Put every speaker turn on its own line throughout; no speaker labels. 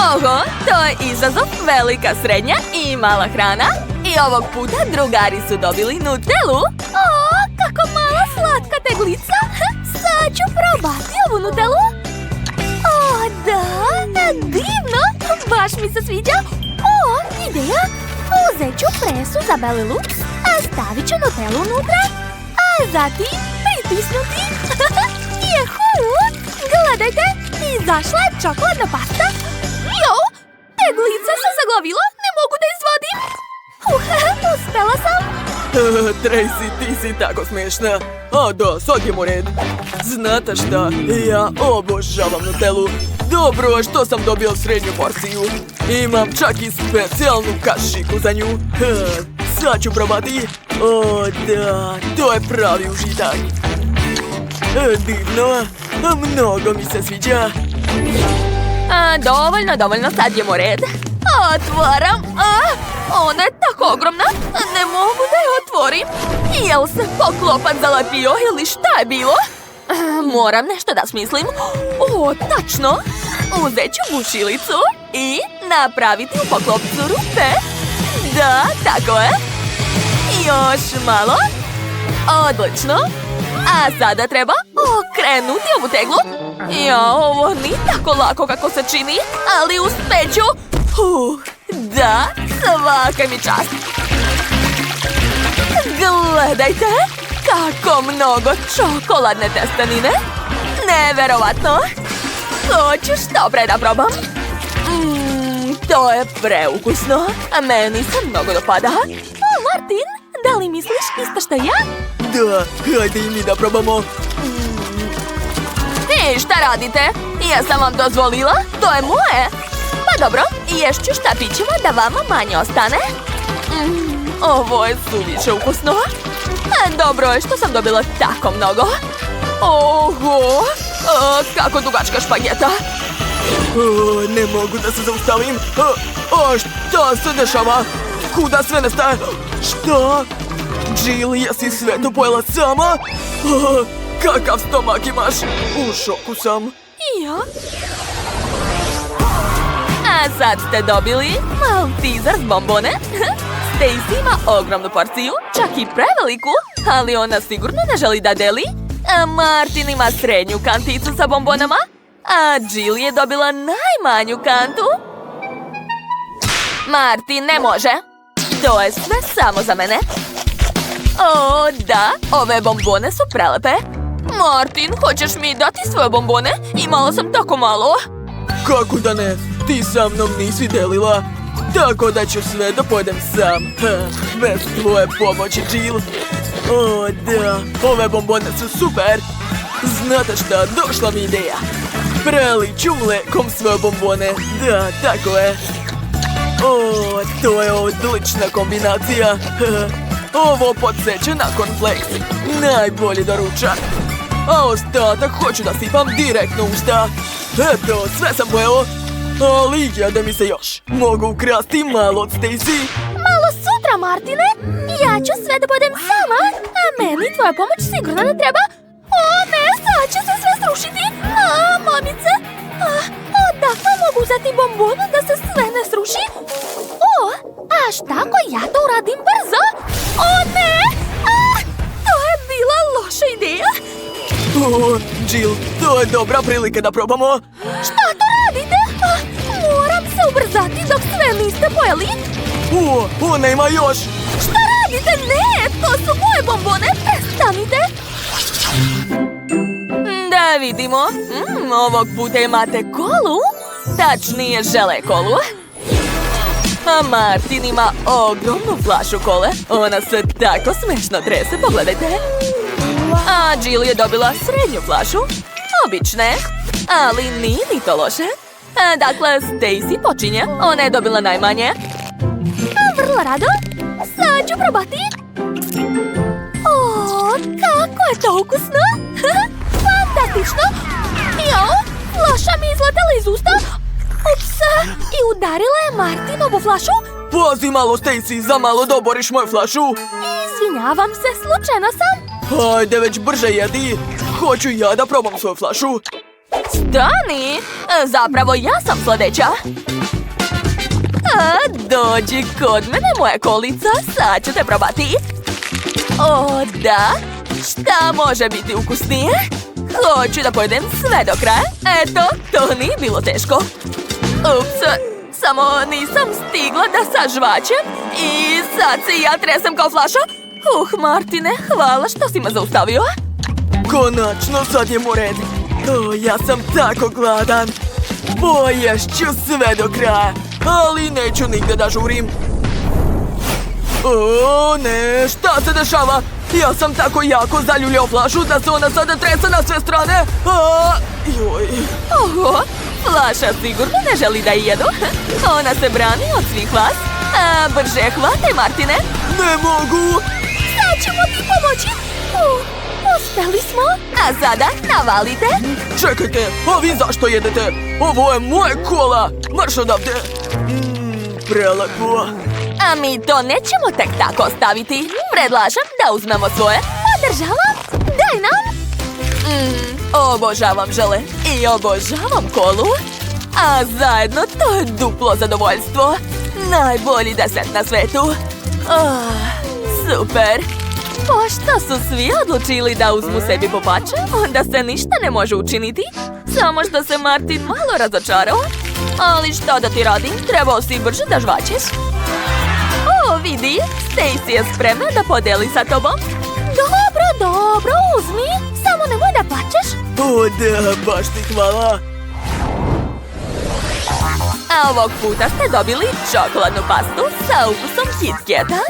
Oho, to je izazov, velika, srednja i mala hrana. I ovog puta drugari su dobili Nutellu. O, kako mala slatka teglica. Sad ću probati ovu Nutellu. O, da, divno. Baš mi se sviđa. O, ideja. Uzet ću presu za Belilux, a stavit ću Nutellu unutra, a zatim pritisnuti. Juhu! Gledajte, izašla je čokoladna pasta. Jo, teglica se zaglavila, ne mogu da izvadim. Uspela sam.
Tracy, ti si tako smiješna. A da, sad je u red. Znate šta, ja obožavam Nutellu. Dobro što sam dobio srednju porciju. Imam čak i specijalnu kašiku za nju. Sad ću probati. O da, to je pravi užitak. Divno, mnogo mi se sviđa.
Dovoljno, sad je u red. Otvaram. Ona je tako ogromna, ne mogu da je otvorim. Jel se poklopac zalepio ili šta je bilo? Moram nešto da smislim. O, tačno. Uzet ću bušilicu i napraviti u poklopcu rupe. Da, tako je. Još malo. Odlično. A sada treba okrenuti ovu teglu. Ovo nije tako lako kako se čini, ali uspeću. Da, svaka mi čast. Gledajte, kako mnogo čokoladne testenine. Neverovatno. Hoću što pre da probam. To je preukusno, a meni se mnogo dopada. Martin, da li misliš isto što ja?
Da, hajde i mi da probamo.
Šta radite? Jesam vam dozvolila? To je moje. Pa dobro, ješću štapićima da vama manje ostane. Ovo je suviše ukusno. Dobro je što sam dobila tako mnogo. Oho, kako dugačka špageta.
Ne mogu da se zaustavim. Šta se dešava? Kuda sve nestaje? Šta? Jill, jesi sve to pojela sama? Kakav stomak imaš? U šoku sam.
Ja? A sad ste dobili Malteser s bombone. Stacy ima ogromnu porciju, čak i preveliku, ali ona sigurno ne želi da deli. A Martin ima srednju kanticu sa bombonama, a Jill je dobila najmanju kantu. Martin, ne može. To je sve samo za mene. O, da, ove bombone su prelepe. Martin, hoćeš mi dati svoje bombone? Imala sam tako malo.
Kako da ne? Ti sa mnom nisi delila. Tako da ću sve da pojedem sam. Bez tvoje pomoći, Jill. O, da, ove bombone su super. Znate šta, došla mi ideja. Preliću mlekom svoje bombone. Da, tako je. O, to je odlična kombinacija. Ovo podsjeća na cornflakes. Najbolji doručak. A ostatak hoću da sipam direktno u usta. Eto, sve sam pojeo. Ali jede mi se još. Mogu ukrasti malo od Stacy.
Malo sutra, Martine. Ja ću sve da budem sama. A meni tvoja pomoć sigurno ne treba. O ne, sad će se sve srušiti. Mamice. Odakle mogu uzeti bombonu da se sve ne sruši? A šta ako ja to uradim brzo? O ne! To je bila loša ideja.
Jill, to je dobra prilika da probamo.
Šta to radite? Moram se ubrzati dok sve niste pojeli.
Ona ima još.
Šta radite? Ne, to su moje bombone. Prestanite. Da vidimo. Ovog puta imate kolu. Tačnije žele kolu. A Martin ima ogromnu flašu kole. Ona se tako smešno trese, pogledajte. A Jill je dobila srednju flašu. Obične, ali nije ni to loše. Dakle, Stacy počinje. Ona je dobila najmanje. Vrlo rado. Sad ću probati. O, kako je to ukusno. Fantastično. Jo, flaša mi izletela iz usta. Ups, i udarila je Martinovu flašu.
Pazi malo, Stacy, za malo doboriš moju flašu.
Izvinjavam se, slučajno sam.
Hajde već brže jedi. Hoću ja da probam svoju flašu.
Stani! Zapravo ja sam sljedeća. Dođi kod mene, moja kolica. Sad ću te probati. O, da? Šta može biti ukusnije? Hoću da pojedem sve do kraja. Eto, to nije bilo teško. Ups, samo nisam stigla da sažvačem i sad se ja tresem kao flaša. Martine, hvala što si me zaustavio.
Konačno, sad je mu red. Ja sam tako gladan. Poješću sve do kraja, ali neću nigde da žurim. O ne, šta se dešava? Ja sam tako jako zaljuljao flašu da se ona sada tresa na sve strane. Joj.
Oho, flaša sigurno ne želi da je jedu. Ona se brani od svih vas. Brže hvataj, Martine.
Ne mogu.
Sad ćemo ti pomoći. Uspeli smo. A sada navalite.
Čekajte, a vi zašto jedete? Ovo je moje kola. Marš odavde. Prelepo.
A mi to nećemo tek tako ostaviti. Predlažem da uzmemo svoje. Podržala? Daj nam. Obožavam žele i obožavam kolu. A zajedno to je duplo zadovoljstvo. Najbolji deset na svetu. Super. Pošto su svi odlučili da uzmu sebi popače, onda se ništa ne može učiniti. Samo što se Martin malo razočarao. Ali što da ti radim? Trebao si brže da žvačeš. Vidi, Stacy je spremna da podeli sa tobom. Dobro, uzmi. Samo nemoj da plačeš.
O da, baš ti hvala.
A ovog puta ste dobili čokoladnu pastu sa ukusom KitKata.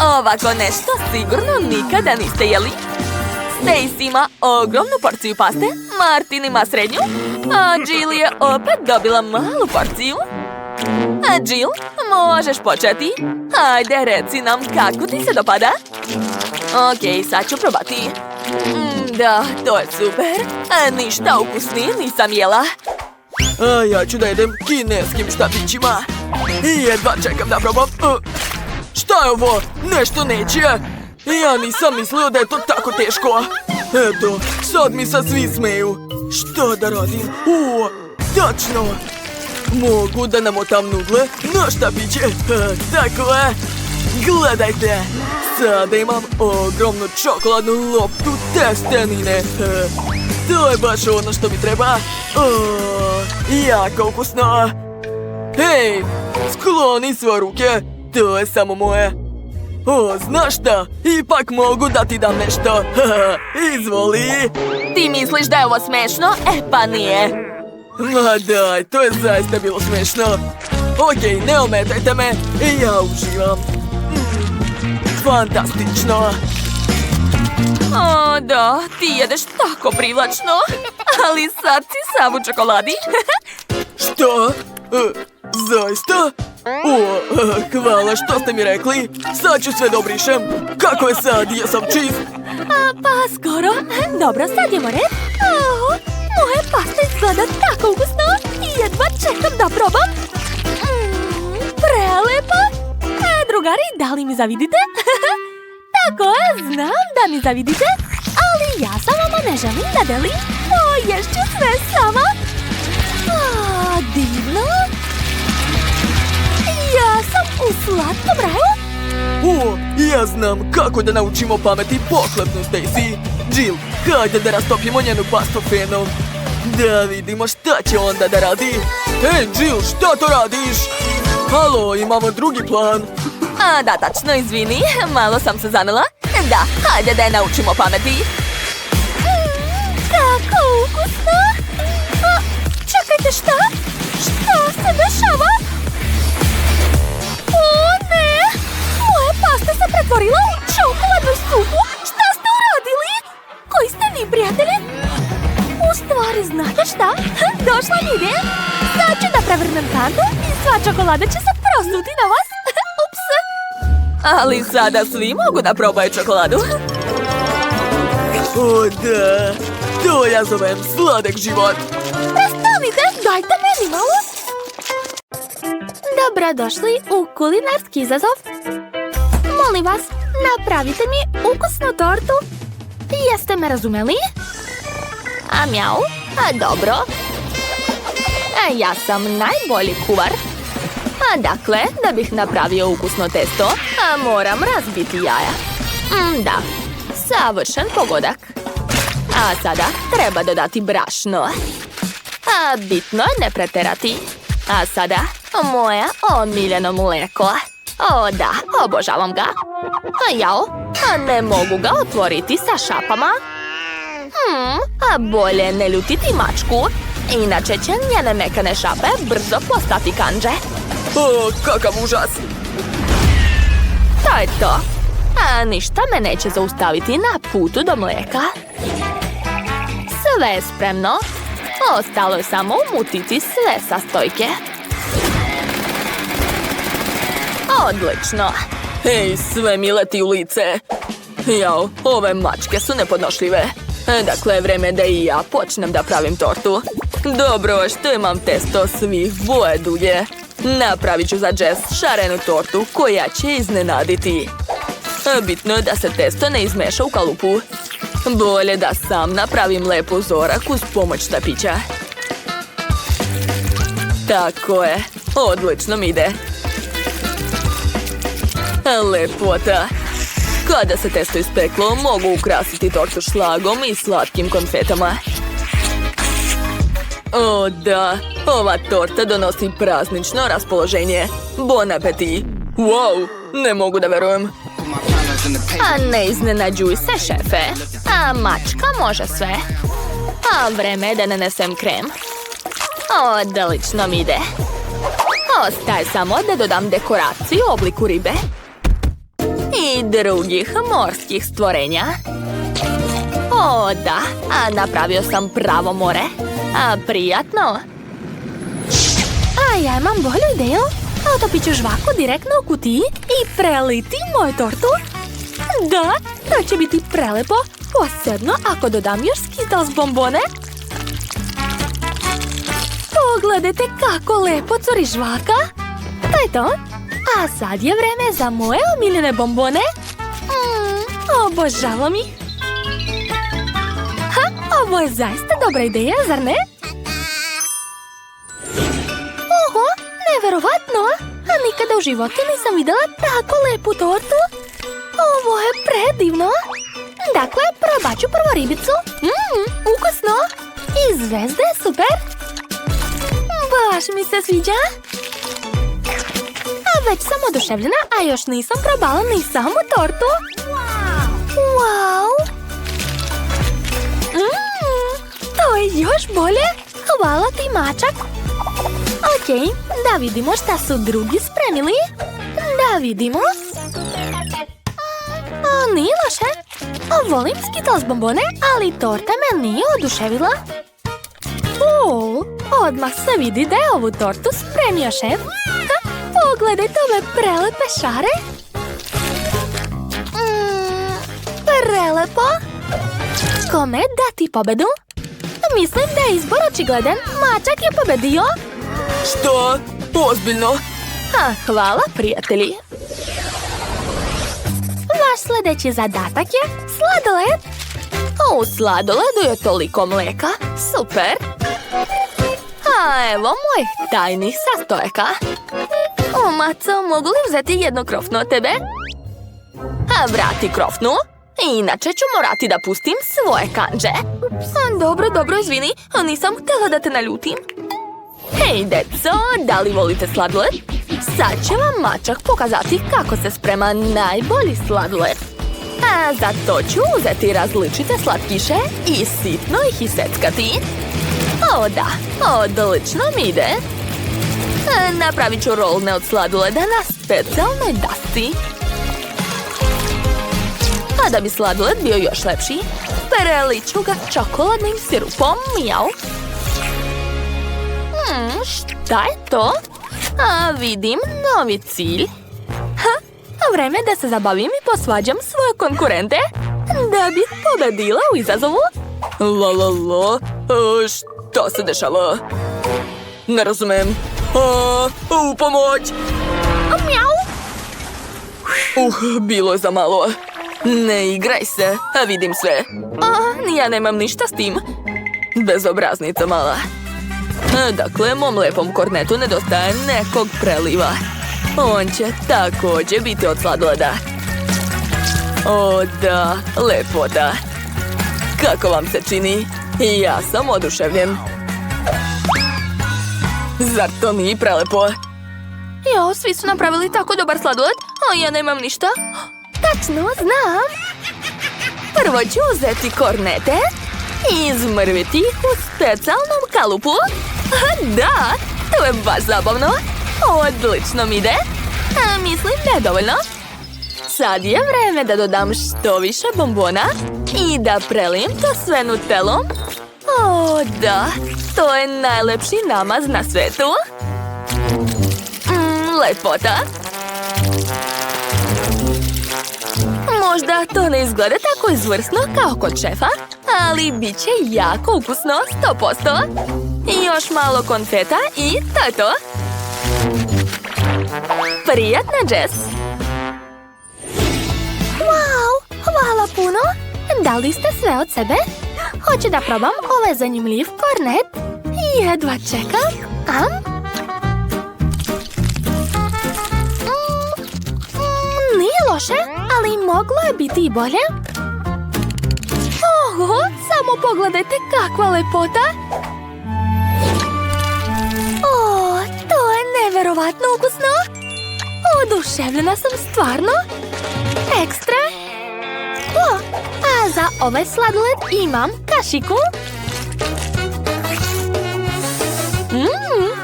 Ovako nešto sigurno nikada niste jeli. Stacy ima ogromnu porciju paste, Martin ima srednju, a Jill je opet dobila malu porciju. A Jill, možeš početi. Hajde, reci nam kako ti se dopada. Ok, sad ću probati. Da, to je super. Ništa ukusnije nisam jela.
A ja ću da jedem kineskim štapićima. I jedva čekam da probam. Šta je ovo? Nešto neće. Ja nisam mislio da je to tako teško. Eto, sad mi se svi smeju. Šta da radim? Tačno. Mogu da namotam nudle na štapiće. Tako je. Gledajte. Sada imam ogromnu čokoladnu loptu testenine. To je baš ono što mi treba. Jako ukusno. Hej, skloni svoje ruke. To je samo moje. Znaš šta? Ipak mogu da ti dam nešto. Izvoli.
Ti misliš da je ovo smešno? Pa nije.
Ma daj, to je zaista bilo smešno. Ok, ne ometajte me. Ja uživam. Fantastično.
Da, ti jedeš tako privlačno. Ali sad si sav u čokoladi.
Što? Zaista? Hvala što ste mi rekli. Sad ću sve dobrišem. Kako je sad? Jesam čist?
Pa skoro. Dobro, sad je red. Moje pasta izgleda tako ukusno. Jedva čekam da probam. Prelepo. Drugari, da li mi zavidite? Tako je, znam da mi zavidite. Ali ja sa vama ne želim da delim. Ješću sve sama. Divno. Ja sam u slatkom raju.
Ja znam kako da naučimo pameti pohlepnu Stacy. Jill, hajde da rastopimo njenu pastu fenom. Da vidimo šta će onda da radi. Hej, Jill, šta to radiš? Halo, imamo drugi plan.
Da, tačno, izvini, malo sam se zanela. Da, hajde da je naučimo pameti. Kako ukusno. Čekajte, šta? Šta se dešava? Ne! Moja pasta se pretvorila u čokoladnu supu. Šta ste uradili? Koji ste vi, prijatelji? U stvari, znate šta? Došla mi ideja. Sad ću da prevrnem kantu i sva čokolada će se prosuti na vas. Ups! Ali sada svi mogu da probaju čokoladu.
Da, to ja zovem sladak život.
Prestanite, dajte meni malo. Dobrodošli u kulinarski izazov. Molim vas, napravite mi ukusnu tortu. Jeste me razumeli? Mjau, dobro. Ja sam najbolji kuvar. A dakle, da bih napravio ukusno testo, moram razbiti jaja. Da, savršen pogodak. A sada treba dodati brašno. Bitno je ne preterati. A sada moje omiljeno mlijeko. O da, obožavam ga. Jao, ne mogu ga otvoriti sa šapama. Bolje ne ljutiti mačku. Inače će njene mekane šape brzo postati kandže.
O, kakav užas!
To je to. Ništa me neće zaustaviti na putu do mlijeka. Sve je spremno. Ostalo je samo umutiti sve sastojke. Odlično.
Hej, sve mi leti u lice. Jao, ove mačke su nepodnošljive. Dakle, vreme da i ja počnem da pravim tortu. Dobro, što imam testo svih boje dulje. Napravit ću za Jess šarenu tortu koja će iznenaditi. Bitno je da se testo ne izmeša u kalupu. Bolje da sam napravim lep uzorak uz pomoć štapića. Tako je, odlično mi ide. Lepota. Kada se testo ispeklo, mogu ukrasiti tortu šlagom i slatkim konfetama. O da, ova torta donosi praznično raspoloženje. Bon appetit! Wow, ne mogu da verujem.
Ne iznenađuj se, šefe. Mačka može sve. Vreme je da nanesem krem. Odlično mi ide. Ostaje samo da dodam dekoraciju u obliku ribe i drugih morskih stvorenja. O da, napravio sam pravo more. Prijatno. Ja imam bolju ideju. Otopit ću žvaku direktno u kutiji i preliti moju tortu. Da, to će biti prelepo, posebno ako dodam još Skittles bombone. Pogledajte kako lepo curi žvaka. To je to. A sad je vreme za moje omiljene bombone. Obožavam ih. Ovo je zaista dobra ideja, zar ne? Oho, neverovatno! Nikada u životu nisam vidjela tako lepu tortu. Ovo je predivno. Dakle, probat ću prvo ribicu. Ukusno. I zvezde, super. Baš mi se sviđa. Već sam oduševljena, a još nisam probala ni samu tortu. Wow! To je još bolje. Hvala ti, mačak. Ok, da vidimo šta su drugi spremili. Da vidimo. Nije loše. Volim Skittles bombone, ali torta me nije oduševila. Odmah se vidi da je ovu tortu spremio šef. Pogledajte ove prelepe šare. Prelepo. Kome dati pobedu? Mislim da je izbor očigledan. Mačak je pobedio.
Što? Ozbiljno?
Hvala, prijatelji. Vaš sljedeći zadatak je sladoled. U sladoledu je toliko mlijeka. Super. Evo mojih tajnih sastojaka. Maco, mogu li uzeti jednu krofnu od tebe? Vrati krofnu. Inače ću morati da pustim svoje kandže. Dobro, izvini. Nisam htjela da te naljutim. Hej, deco, da li volite sladoled? Sad će vam mačak pokazati kako se sprema najbolji sladoled. Za to ću uzeti različite slatkiše i sitno ih iseckati. O da, odlično mi ide. Napravit ću rolne od sladoleda na specijalnoj dasci. A da bi sladoled bio još lepši, preliću ga čokoladnim sirupom. Mijau. Šta je to? Vidim novi cilj. Vreme da se zabavim i posvađam svoje konkurente da bih pobedila u izazovu.
Šta se dešava? Ne razumem. U pomoć!
Mjau!
Bilo je za malo. Ne igraj se, vidim sve.
Ja nemam ništa s tim.
Bezobraznica mala.
Dakle, mom lepom kornetu nedostaje nekog preliva. On će također biti od sladoleda. O da, lepota. Kako vam se čini? Ja sam oduševljen. Zar to nije prelepo? Jo, svi su napravili tako dobar sladoled, a ja nemam ništa. Tačno, znam. Prvo ću uzeti kornete i izmrviti ih u specijalnom kalupu. Da, to je baš zabavno. Odlično mi ide. Mislim da je dovoljno. Sad je vreme da dodam što više bombona i da prelijem to sve nutelom. O, da, to je najlepši namaz na svetu. Lepota. Možda to ne izgleda tako izvrsno kao kod šefa, ali bit će jako ukusno, 100%. I još malo konfeta i to je to. Prijatna, Jess. Wow, hvala puno. Dali ste sve od sebe? Hoću da probam ovaj zanimljiv kornet. Jedva čekam. Nije loše, ali moglo je biti i bolje. Oho, samo pogledajte kakva lepota. O, to je neverovatno ukusno. Oduševljena sam stvarno. Ekstra. O, a za ovaj sladoled imam kašiku.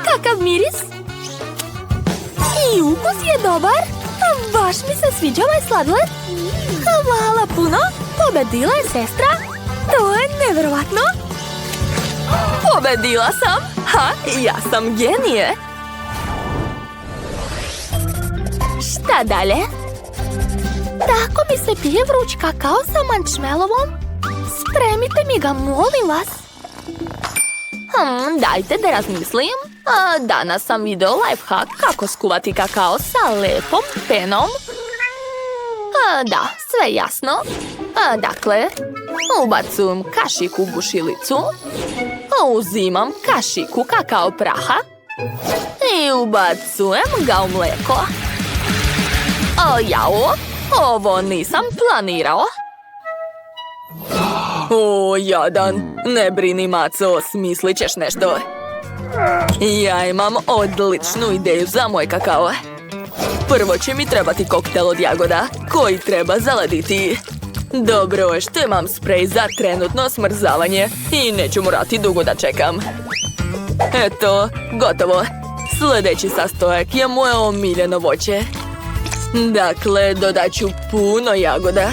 Kakav miris. I ukus je dobar. Baš mi se sviđa ovaj sladoled. Hvala puno. Pobedila je sestra. To je neverovatno. Pobedila sam. Ja sam genije. Šta dalje? Tako mi se pije vruć kakao sa mančmelovom. Spremite mi ga, molim vas. Dajte da razmislim. Danas sam video lifehack kako skuvati kakao sa lepom penom. Da, sve jasno. Dakle, ubacujem kašiku u bušilicu. Uzimam kašiku kakao praha. I ubacujem ga u mlijeko. Jao, ovo nisam planirao. O, jadan, ne brini, maco, smislit ćeš nešto. Ja imam odličnu ideju za moj kakao. Prvo će mi trebati koktel od jagoda, koji treba zaladiti. Dobro je što imam sprej za trenutno smrzavanje i neću morati dugo da čekam. Eto, gotovo. Sljedeći sastojak je moje omiljeno voće. Dakle, dodat ću puno jagoda.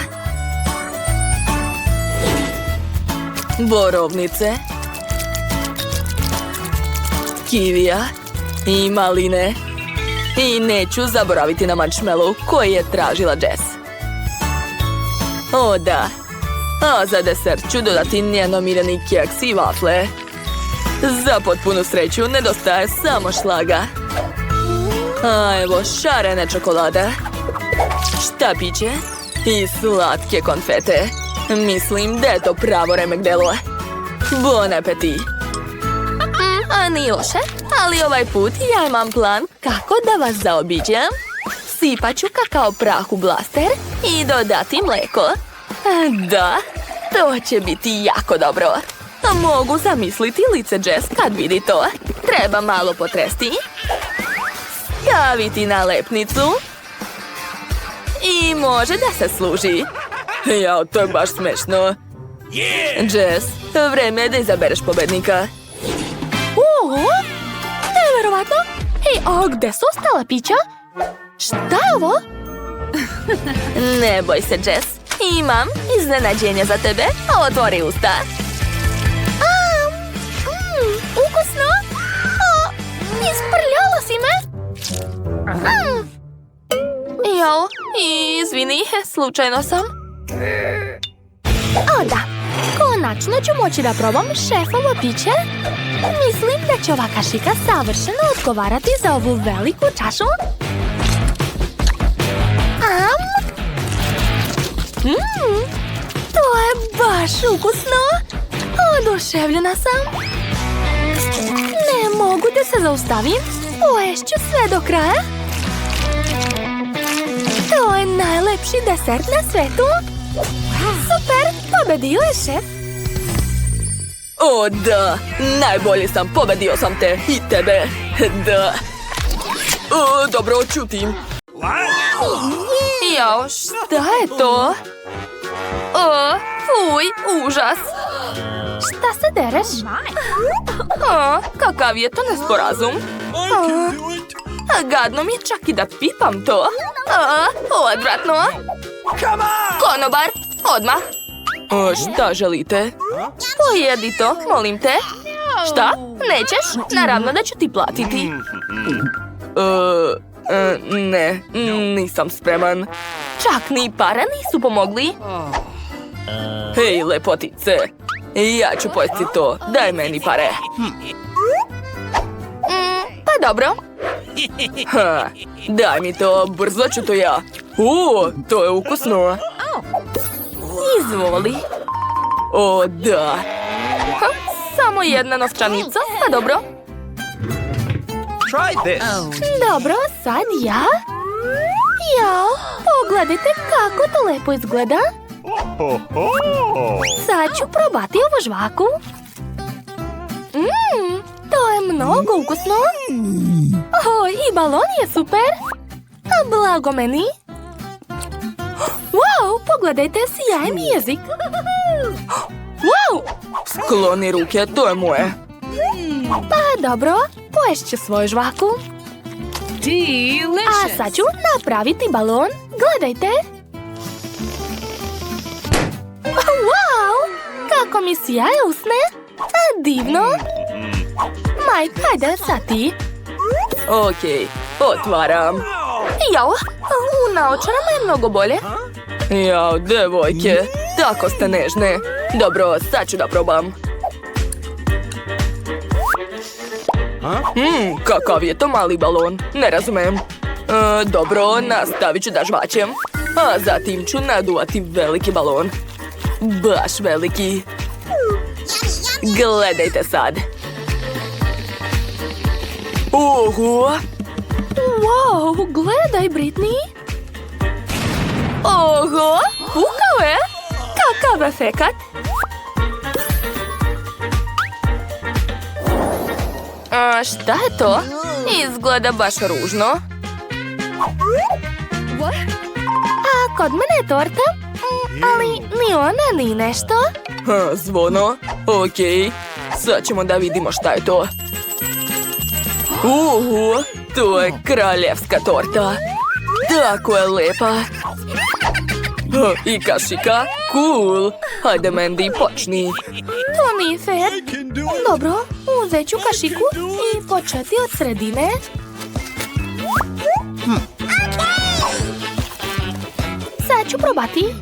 Borovnice. Kivija. I maline. I neću zaboraviti na marshmallow koji je tražila Jess. O da. A za desert ću dodati njen omiljeni keks i vafle. Za potpunu sreću nedostaje samo šlaga. A evo šarene čokolada. Štapiće i slatke konfete. Mislim da je to pravo remek delo. Bon appetit. Nije loše, ali ovaj put ja imam plan kako da vas zaobiđem. Sipat ću kakao prah u blaster i dodati mlijeko. Da, to će biti jako dobro. Mogu zamisliti lice Jess kad vidi to. Treba malo potresti. Staviti nalepnicu. I može da se služi. Jao, to je baš smešno. Jess, vreme je da izabereš pobednika. Neverovatno. Hej, a gde su ostala pića? Šta je ovo? Ne boj se, Jess. Imam iznenađenje za tebe. Otvori usta. Ukusno. Isprljala si me. Jo, izvini, slučajno sam. O da, konačno ću moći da probam šefovo piće. Mislim da će ova kašika savršeno odgovarati za ovu veliku čašu. To je baš ukusno. Oduševljena sam. Ne mogu da se zaustavim. Poješću sve do kraja. To je najlepši desert na svetu. Super, pobedio je šef.
O da, najbolji sam, pobedio sam te i tebe. Da. O, dobro, čutim.
Jao, šta je to? O, fuj, užas. Šta se dereš? O, kakav je to nesporazum? Gadno mi je čak i da pipam to. Odvratno. Konobar, odmah.
Šta želite?
Pojedi to, molim te. Šta? Nećeš? Naravno da ću ti platiti.
Ne, nisam spreman.
Čak ni para nisu pomogli.
Hej, lepotice, ja ću pojesti to, daj meni pare.
Pa dobro.
Ha, daj mi to, brzo ću to ja. To je ukusno.
Izvoli.
O, da.
Samo jedna novčanica, pa dobro.
Try this.
Dobro, sad ja. Jao, pogledajte kako to lepo izgleda. Sad ću probati ovu žvaku. To je mnogo ukusno. I balon je super. Blago meni. Wow, pogledajte, sjajan mi jezik. Wow!
Skloni ruke, to je moje.
Pa dobro, poješću svoju žvaku. A sad ću napraviti balon. Gledajte. Wow! Kako mi sjaje usne. Divno. Mike, hajde sad ti.
Okej, otvaram.
Jao, u naočarama je mnogo bolje.
Jao, devojke, tako ste nežne. Dobro, sad ću da probam. Kakav je to mali balon, ne razumem. Dobro, nastavit ću da žvaćem. A zatim ću naduvati veliki balon. Baš veliki. Gledajte sad. Oho!
Wow, gledaj, Britney. Oho, pukao je. Kakav efekat. A šta je to? Izgleda baš ružno. A kod mene je torta, ali ni ona ni nešto.
Zvono? Okej, sad ćemo da vidimo šta je to. To je kraljevska torta. Tako je lepa. I kašika, cool. Hajde, Mandy, počni.
To nije fair. Dobro, uzet ću kašiku i početi od sredine. Sad ću probati.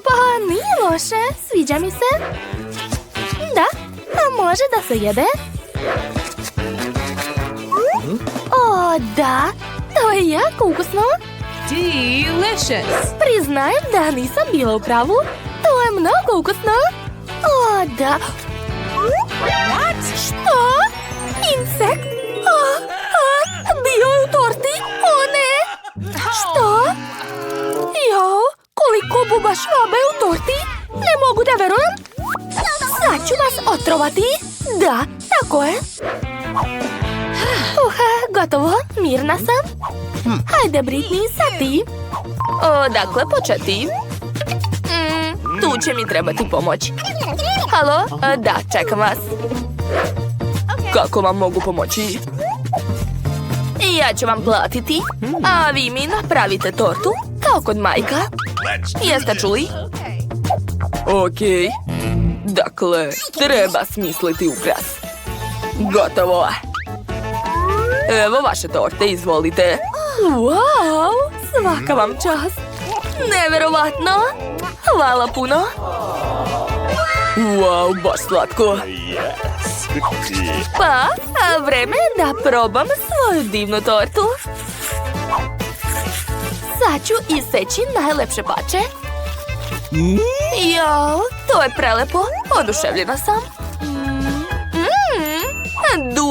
Pa nije loše, sviđa mi se. Da, a može da se jede. O, da, to je jako ukusno.
Delicious.
Priznajem da nisam bila u pravu. To je mnogo ukusno. O, da. Što? Insekt? Bio je u torti? O, ne. Što? Jao, koliko buba švabe u torti? Ne mogu da verujem. Sad ću vas otrovati. Da, tako je. Gotovo, mirna sam. Hajde, Britney, sad ti. Dakle, početi. Tu će mi trebati pomoć. Halo? Da, čekam vas.
Kako vam mogu pomoći?
Ja ću vam platiti, a vi mi napravite tortu, kao kod Majka. Jeste čuli?
Okej. Dakle, treba smisliti ukras. Gotovo. Evo vaše torte, izvolite.
Wow, svaka vam čast. Neverovatno. Hvala puno.
Wow, baš slatko.
Pa, vreme je da probam svoju divnu tortu. Sad ću iseći najlepše pače. Jao, to je prelepo. Oduševljena sam.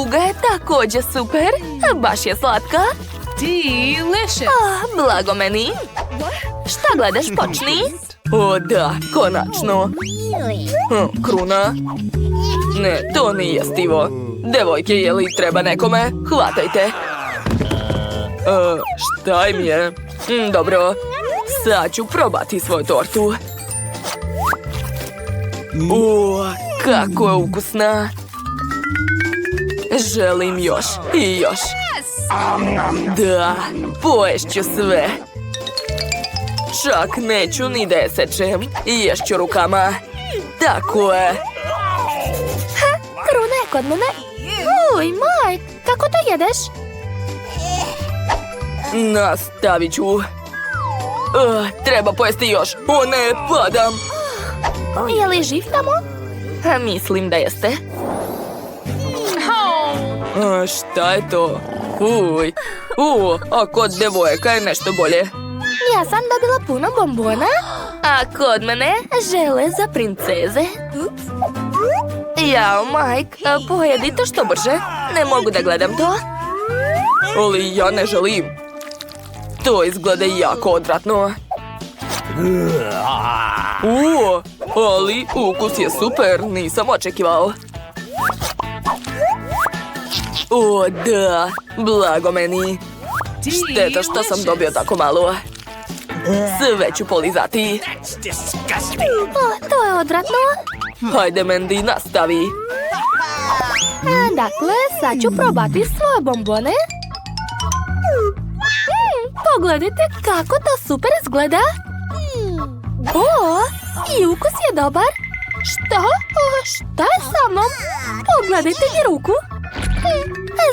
druga je također super. Baš je slatka.
Delicious.
Blago meni. Šta gledaš, počni? O da, konačno. Kruna? Ne, to nije jestivo. Devojke, je li treba nekome? Hvatajte. Šta im je? Dobro, sad ću probati svoju tortu. Kako je ukusna. Želim još i još. Da, poješću sve. Čak neću ni da je sečem. Ješću rukama. Tako je.
Kruna je kod mene. Uj, Mike, kako to jedeš?
Nastavit ću. Treba pojesti još. O ne, padam.
Je li živ tamo?
Mislim da jeste. Šta je to? Uj. A kod devojka je nešto bolje.
Ja sam dobila puno bombona.
A kod mene žele za princeze. Jao, Mike, pojedi to što brže. Ne mogu da gledam to. Ali ja ne želim. To izgleda jako odvratno. Ali ukus je super, nisam očekivao. O da, blago meni. Šteta što sam dobio tako malo. Sve ću polizati.
To je odvratno.
Hajde, Mandy, nastavi.
Dakle, sad ću probati svoje bombone. Pogledajte kako to super izgleda. I ukus je dobar. Šta je sa mnom? Pogledajte mi ruku.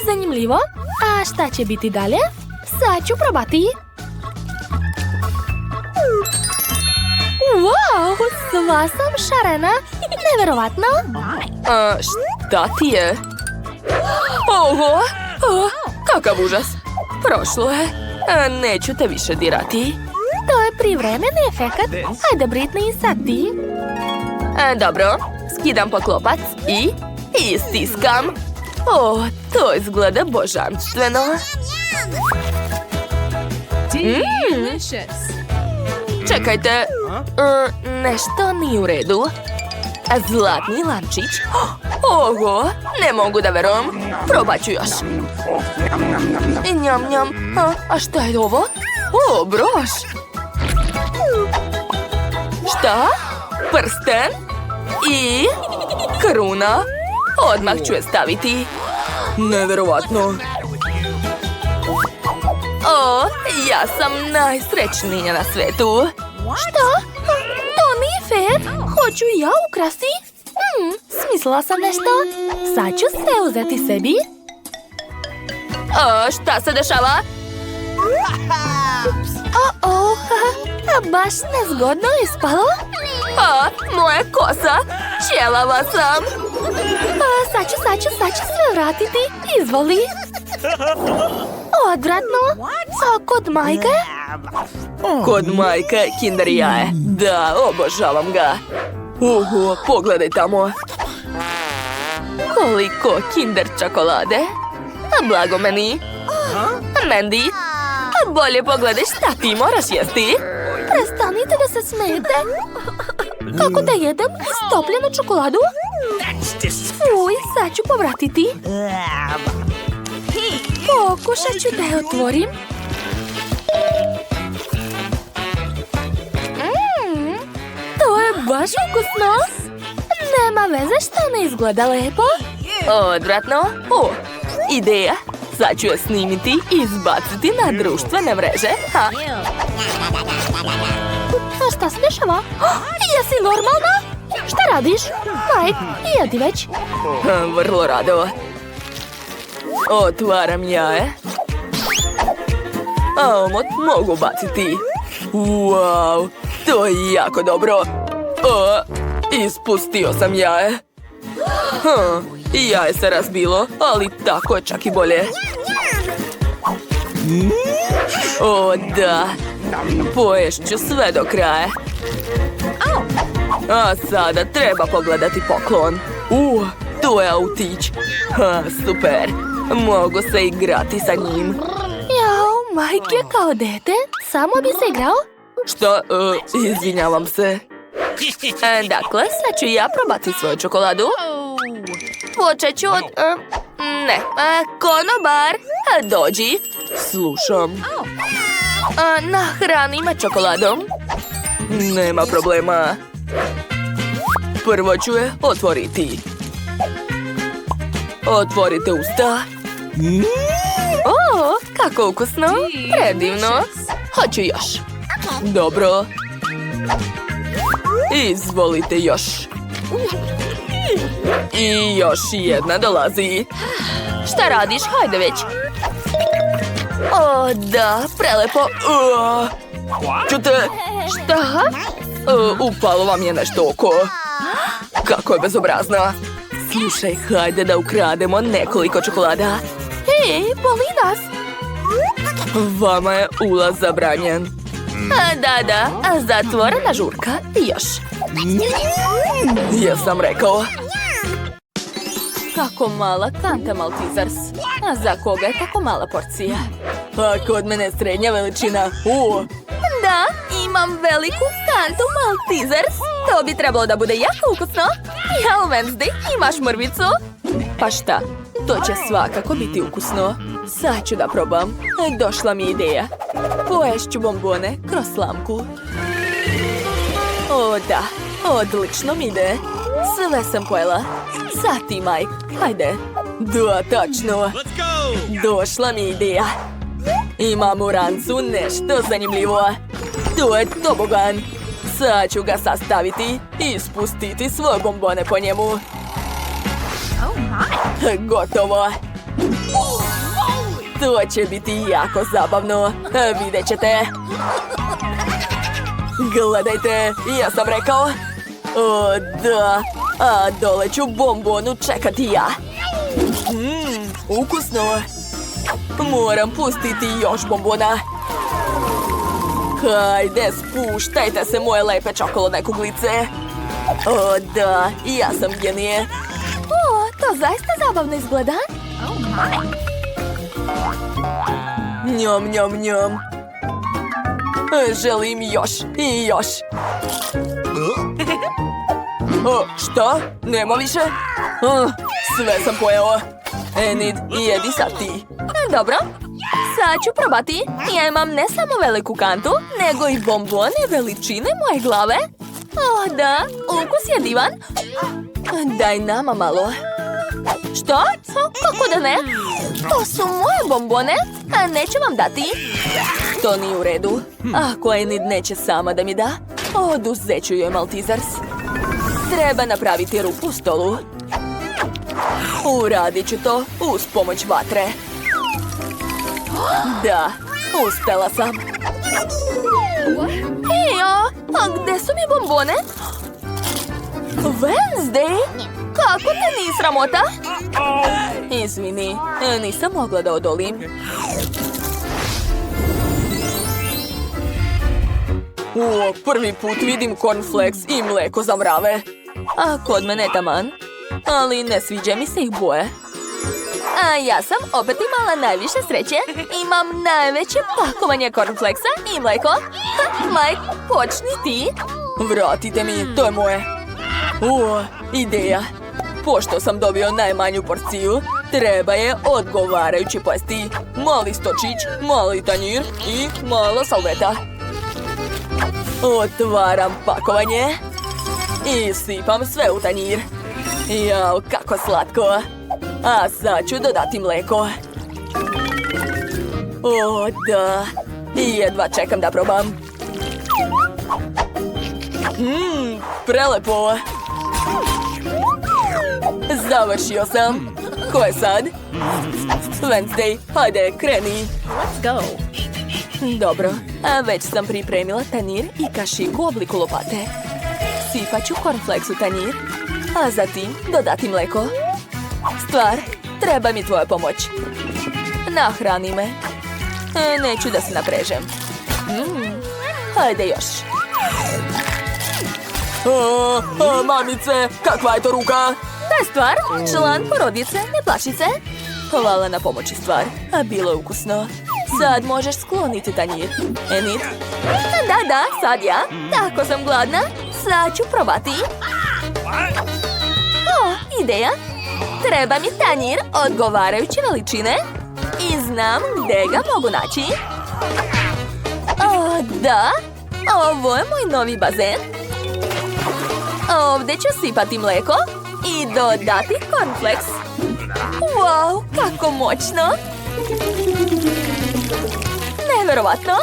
Zanimljivo. A šta će biti dalje? Sad ću probati. Wow, sva sam šarena. Neverovatno.
Šta ti je? Oho, kakav užas. Prošlo je. Neću te više dirati.
To je privremeni efekat. Hajde, Britney, sad ti.
Dobro, skidam poklopac i stiskam. To izgleda božanstveno.
Delicious.
Čekajte, nešto nije u redu. Zlatni lančić. Oho, ne mogu da verujem. Probat ću još. Njam, njam. A šta je ovo? Broš. Šta? Prsten? I kruna? Odmah ću je staviti. Neverovatno. Ja sam najsrećnija na svetu.
Što? To nije fair. Hoću ja ukrasti? Smislila sam nešto. Sad ću sve uzeti sebi.
Šta se dešava?
Baš nezgodno ispalo.
Moja kosa. Ćelava sam.
Sad ću sve vratiti. Izvoli. Odvratno. A kod majke?
Kod majke Kinder jaje. Da, obožavam ga. Pogledaj tamo. Koliko Kinder čokolade. Blago meni. Mandy, bolje pogledaj šta ti moraš jesti.
Prestanite da se smijete. Kako da jedem istopljenu čokoladu? Uj, sad ću povratiti. Pokušat ću da je otvorim. To je baš ukusno. Nema veze što ne izgleda lepo.
Odvratno. Ideja. Sad ću je snimiti i izbaciti na društvene mreže.
A šta se dešava? Jesi normalna? Šta radiš? Mike, jedi već.
Vrlo rado. Otvaram jaje. A omot mogu baciti. Wow, to je jako dobro. Ispustio sam jaje. Jaje se razbilo, ali tako je čak i bolje. O da, poješću sve do kraja. A sada treba pogledati poklon.
To je autić. Ha, super. Mogu se igrati sa njim.
Jao, majke, kao dete. Samo bi se igrao?
Šta? Izvinjavam se. Dakle, sad ću ja probati svoju čokoladu. Počet ću od... ne, konobar, dođi. Slušam. Nahrani me čokoladom. Nema problema. Prvo ću je otvoriti. Otvorite usta. O, kako ukusno. Predivno. Hoću još. Dobro. Izvolite još. I još jedna dolazi. Šta radiš? Hajde već. O, da, prelepo. Čute. Šta? Upalo vam je nešto oko. Kako je bezobrazna. Slušaj, hajde da ukrademo nekoliko čokolada.
Ej, boli nas.
Vama je ulaz zabranjen. Da, zatvorena žurka i još. Jesam rekao. Kako mala kanta Maltesers. A za koga je tako mala porcija? A kod mene je srednja veličina.
Da, imam veliku kantu Maltesers. To bi trebalo da bude jako ukusno. Jao, Wednesday, imaš mrvicu?
Pa šta? To će svakako biti ukusno. Sad ću da probam. Došla mi ideja. Poješću bombone kroz slamku. O da, odlično mi ide. Sve sam pojela. Sad ti, Mike. Hajde. Da, tačno. Došla mi ideja. Imam u rancu nešto zanimljivo. To je tobogan. Sad ću ga sastaviti i spustiti svoje bombone po njemu. Gotovo. To će biti jako zabavno. Vidjet ćete. Gledajte, ja sam rekao. O, da. A dole ću bombonu čekati ja. Ukusno. Moram pustiti još bombona. Hajde, spuštajte se moje lepe čokoladne kuglice. O, da, ja sam genije.
O, to zaista zabavno izgleda.
Njom, njom, njom. Želim još i još. O, šta? Nema više? Sve sam pojeo. Enid, jedi sad ti.
Dobro, sad ću probati. Ja imam ne samo veliku kantu, nego i bombone veličine moje glave. O, da, ukus je divan.
Daj nama malo.
Što? Kako da ne? To su moje bombone, a neću vam dati.
To nije u redu. Ako Enid neće sama da mi da, oduzet ću joj Maltesers. Treba napraviti rupu u stolu. Uradit ću to uz pomoć vatre. Da, uspela sam.
Ejo, a gde su mi bombone? Wednesday, kako te nije sramota?
Izvini, nisam mogla da odolim. O, prvi put vidim cornflakes i mleko za mrave. A kod mene taman. Ali ne sviđa mi se ih boje.
A ja sam opet imala najviše sreće. Imam najveće pakovanje cornflakesa i mleko. Mike, počni ti.
Vratite mi, to je moje. O, ideja. Pošto sam dobio najmanju porciju, treba je odgovarajući pojesti. Mali stočić, mali tanjir i mala salveta. Otvaram pakovanje i sipam sve u tanjir. Jao, kako slatko. A sad ću dodati mleko. O, da. Jedva čekam da probam. Prelepo. Završio sam. Ko je sad? Wednesday, hajde, kreni.
Let's go.
Dobro, a već sam pripremila tanjir i kašiku u obliku lopate. Sipat ću cornflakes u tanjir, a zatim dodati mleko. Stvar, treba mi tvoja pomoć. Nahrani me. Neću da se naprežem. Hajde još. Mamice, kakva je to ruka?
Šta je stvar? Član porodice, ne plaši se. Hvala na pomoći, stvar. A bilo je ukusno. Sad možeš skloniti tanjir. Enid? Da, sad ja. Tako sam gladna. Sad ću probati. O, ideja. Treba mi tanjir odgovarajuće veličine. I znam gdje ga mogu naći. O, da. Ovo je moj novi bazen. Ovdje ću sipati mlijeko i dodati cornflakes. Wow, kako moćno! Neverovatno!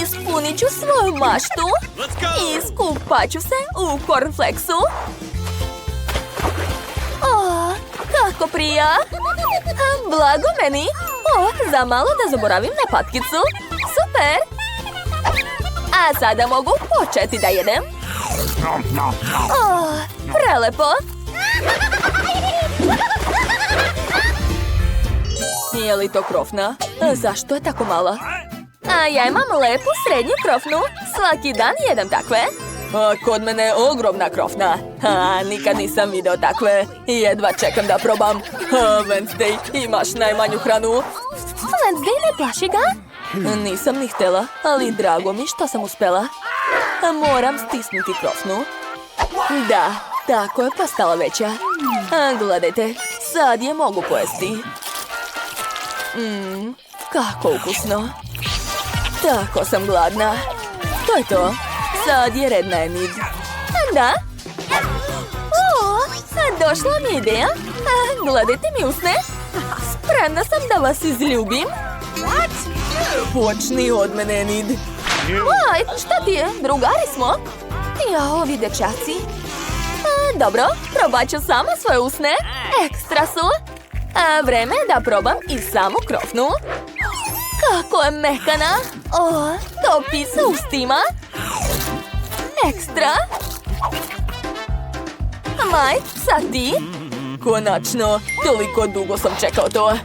Ispunit ću svoju maštu i skupat ću se u cornflakesu. O, kako prija! Blago meni! O, za malo da zaboravim na patkicu. Super! A sada mogu početi da jedem. O, prelepo! Nije li to krofna? Zašto je tako mala? A ja imam lepu srednju krofnu. Svaki dan jedem takve. A kod mene je ogromna krofna. Nikad nisam video takve. Jedva čekam da probam. Wednesday, imaš najmanju hranu.
Wednesday, ne plaši ga?
Nisam ni htjela, ali drago mi što sam uspjela. Moram stisnuti krofnu. Da, tako je postala veća. Gledajte, sad je mogu pojesti. Kako ukusno. Tako sam gladna. To je to. Sad je red na Enid. Da? O, došla mi je ideja. Gledajte mi usne. Spremna sam da vas izljubim.
Počni od mene, Enid.
Aj, šta ti je? Drugari smo. Jao, ovi dečaci. Dobro, probat ću sama svoje usne. Ekstra su. Vreme je da probam i samu krofnu. Kako je mekana. O, topi se ustima. Ekstra. Maj, sad ti.
Konačno, toliko dugo sam čekao to.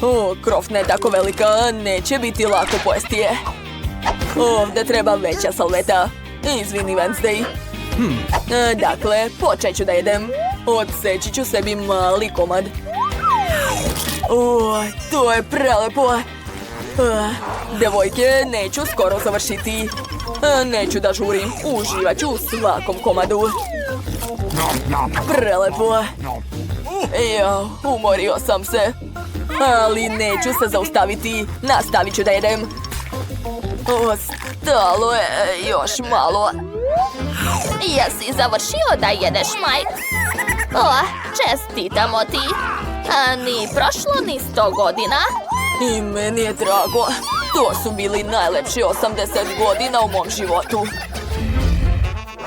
O, krofna je tako velika, neće biti lako pojesti je. Ovdje treba veća salveta. Izvini, Wednesday. Dakle, počet ću da jedem. Odseći ću sebi mali komad. O, to je prelepo. Devojke, neću skoro završiti. Neću da žurim, uživat ću u svakom komadu. Prelepo. Jao, umorio sam se. Ali neću se zaustaviti. Nastavit ću da jedem. Ostalo je još malo.
Jesi završio da jedeš, Mike? O, čestitamo ti. Ni prošlo ni 100 godina.
I meni je drago. To su bili najlepši 80 godina u mom životu.